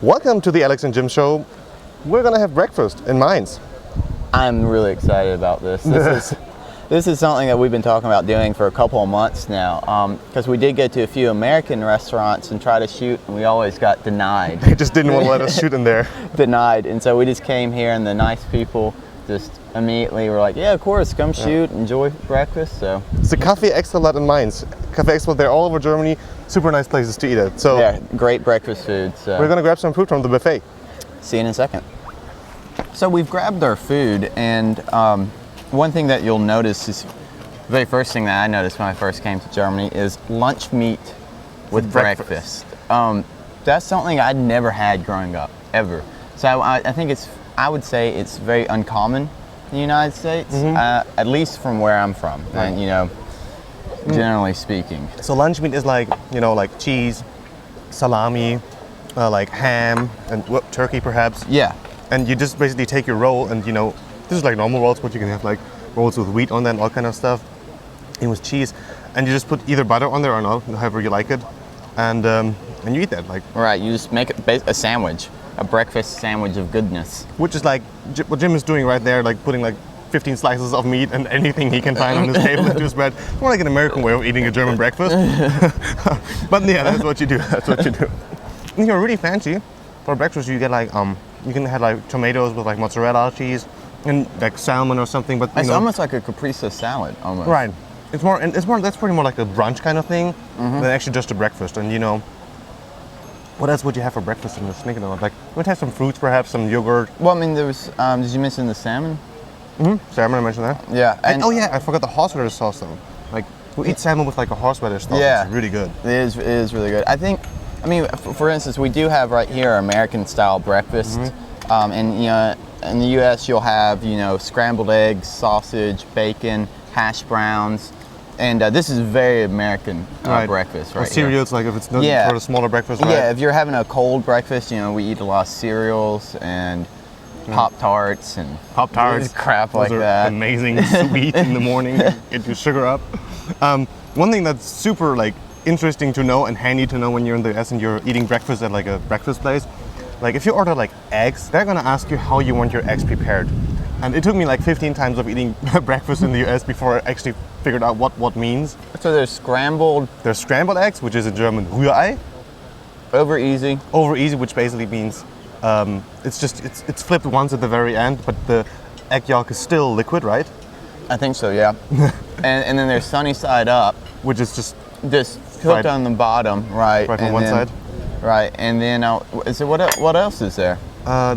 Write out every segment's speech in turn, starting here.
Welcome to the Alex and Jim Show. We're gonna have breakfast in Mainz. I'm really excited about this. This is something that we've been talking about doing for a couple of months now, because we did go to a few American restaurants and try to shoot, and we always got denied. They just didn't want to let us shoot in there. Denied, and so we just came here, and the nice people just immediately were like, yeah, of course, come shoot, enjoy breakfast. So it's a Café Extra in Mainz. Café Extra, they're all over Germany. Super nice places to eat at. So yeah, great breakfast food. So we're gonna grab some food from the buffet. See you in a second. So we've grabbed our food, and one thing that you'll notice is, the very first thing that I noticed when I first came to Germany is lunch meat with breakfast. That's something I'd never had growing up, ever. So I think I would say it's very uncommon in the United States, at least from where I'm from, and generally speaking. So lunch meat is like, like cheese, salami, like ham, and turkey perhaps. Yeah. And you just basically take your roll and, this is like normal rolls, but you can have like rolls with wheat on them, all kind of stuff, and with cheese. And you just put either butter on there or not, however you like it. And you eat that. Right, you just make a sandwich, a breakfast sandwich of goodness. Which is like what Jim is doing right there, like putting like 15 slices of meat and anything he can find on his table into his bread. More like an American way of eating a German breakfast. But yeah, that's what you do. That's what you do. And you're really fancy. For breakfast, you get like you can have like tomatoes with like mozzarella cheese and like salmon or something. But it's almost like a caprese salad, almost. Right. That's pretty more like a brunch kind of thing than actually just a breakfast. And what else would you have for breakfast in this? Thinking of like, we'd have some fruits, perhaps some yogurt. Well, I mean, there was. Did you mention the salmon? Salmon, I mentioned that. Yeah. And oh yeah, I forgot the horseradish sauce though. Like we eat salmon with like a horseradish sauce. Yeah, it's really good. It is really good. I mean, for instance, we do have right here American style breakfast, and in the U.S. you'll have scrambled eggs, sausage, bacon, hash browns. And this is very American breakfast, right? Or cereals, like if it's not for a smaller breakfast, right? Yeah, if you're having a cold breakfast, we eat a lot of cereals and Pop-Tarts and crap like that. Amazing, sweet in the morning, get your sugar up. One thing that's super interesting to know and handy to know when you're in the US and you're eating breakfast at like a breakfast place, like if you order like eggs, they're gonna ask you how you want your eggs prepared. And it took me like 15 times of eating breakfast in the US before I actually figured out what means. So there's scrambled eggs, which is in German Rührei. Over easy, which basically means it's flipped once at the very end, but the egg yolk is still liquid, right? I think so, yeah. and then there's sunny side up, which is just cooked on the bottom, right? Right on one side. Right, and then what else is there? I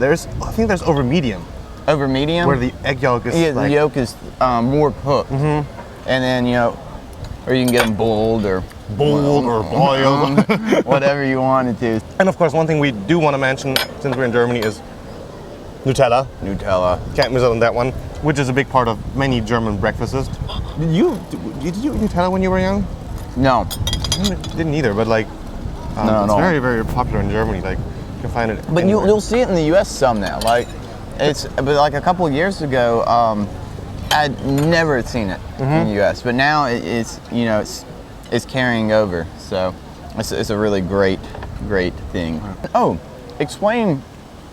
think there's over medium. Over medium? Where the egg yolk is the yolk is more cooked. And then, or you can get them boiled or boiled, whatever you want it to. And of course, one thing we do want to mention, since we're in Germany, is Nutella. Can't miss out on that one, which is a big part of many German breakfasts. Did you eat Nutella when you were young? No. I didn't either, but it's very, very popular in Germany. Like, you can find it. But you'll see it in the U.S. some now. But like a couple of years ago, I'd never seen it in the U.S. But now it's carrying over. So it's a really great thing. Oh, explain.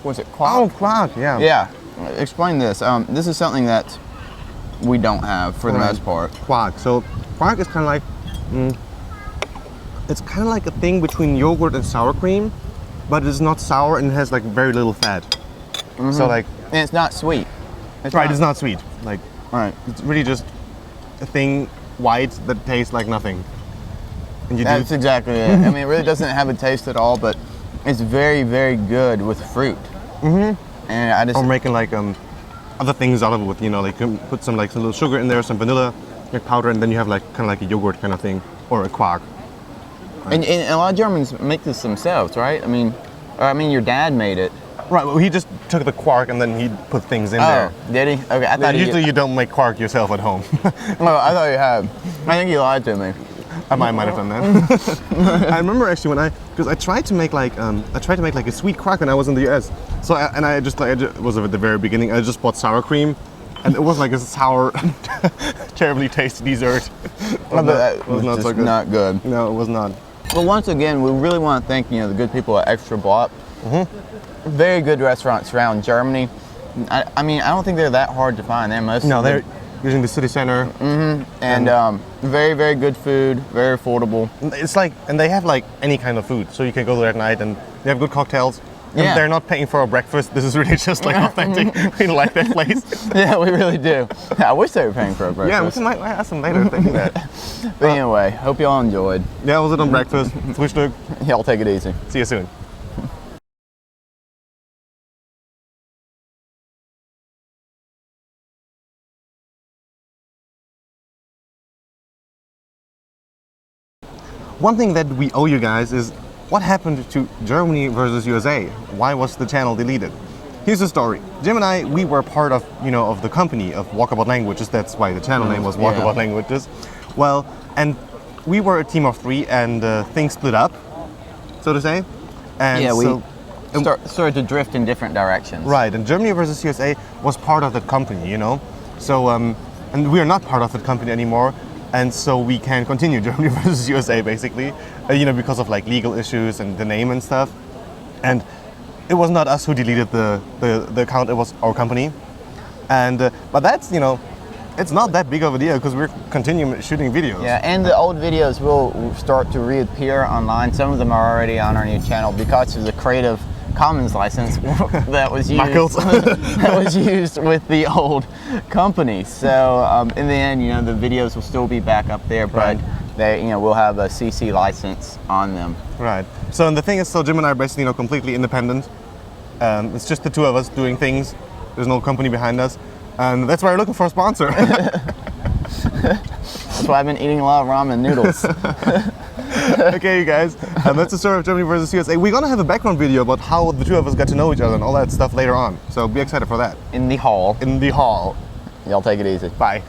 Was it quark? Oh, quark, yeah. Yeah, explain this. This is something that we don't have for the most part. Quark. So quark is kind of like. It's kind of like a thing between yogurt and sour cream, but it's not sour and it has like very little fat. So and it's not sweet. It's not sweet. It's really just a thing white that tastes like nothing. And That's exactly it. I mean, it really doesn't have a taste at all, but it's very, very good with fruit. And or making other things out of it with, you can put some little sugar in there, some vanilla powder, and then you have kind of like a yogurt kind of thing, or a quark. Right. And a lot of Germans make this themselves, right? I mean, your dad made it. Right, well, he just took the quark and then he put things in there. Did he? Okay, I thought usually you don't make quark yourself at home. Oh, I thought you had. I think you lied to me. I might have done that. I remember actually because I tried to make a sweet quark when I was in the US. So I was at the very beginning. I just bought sour cream, and it was like a sour, terribly tasty dessert. That was not good. No, it was not. Well, once again, we really want to thank the good people at Extra Block. Very good restaurants around Germany. I mean, I don't think they're that hard to find. They're most No, they're using the city center. and very, very good food, very affordable. It's like, and they have like any kind of food, so you can go there at night and they have good cocktails. And Yeah. they're not paying for a breakfast. This is really just like authentic. We like that place. Yeah, we really do. I wish they were paying for a breakfast. Yeah, we can might ask them later thinking that. But anyway, hope y'all enjoyed. Yeah, was it on breakfast? Frühstück. Y'all take it easy. See you soon. One thing that we owe you guys is what happened to Germany versus USA? Why was the channel deleted? Here's the story. Jim and I, we were part of, of the company of Walkabout Languages. That's why the channel name was Walkabout Languages. Well, and we were a team of 3 and things split up, so to say. And Yeah, we so, started to drift in different directions. right, and Germany versus USA was part of that company, So, and we are not part of that company anymore. And so we can continue Germany versus USA basically, because of like legal issues and the name and stuff. And it was not us who deleted the account, it was our company. And but that's, it's not that big of a deal because we're continuing shooting videos. Yeah, and the old videos will start to reappear online. Some of them are already on our new channel because of the Creative Commons license that was used that was used with the old company. So in the end, the videos will still be back up there, but they, we'll have a CC license on them. Right. So and the thing is, so Jim and I are basically, completely independent. It's just the two of us doing things. There's no company behind us, and that's why we're looking for a sponsor. That's why I've been eating a lot of ramen noodles. Okay, you guys, that's the story of Germany versus USA. We're gonna have a background video about how the two of us got to know each other and all that stuff later on. So be excited for that. In the hall. In the hall. Y'all take it easy. Bye.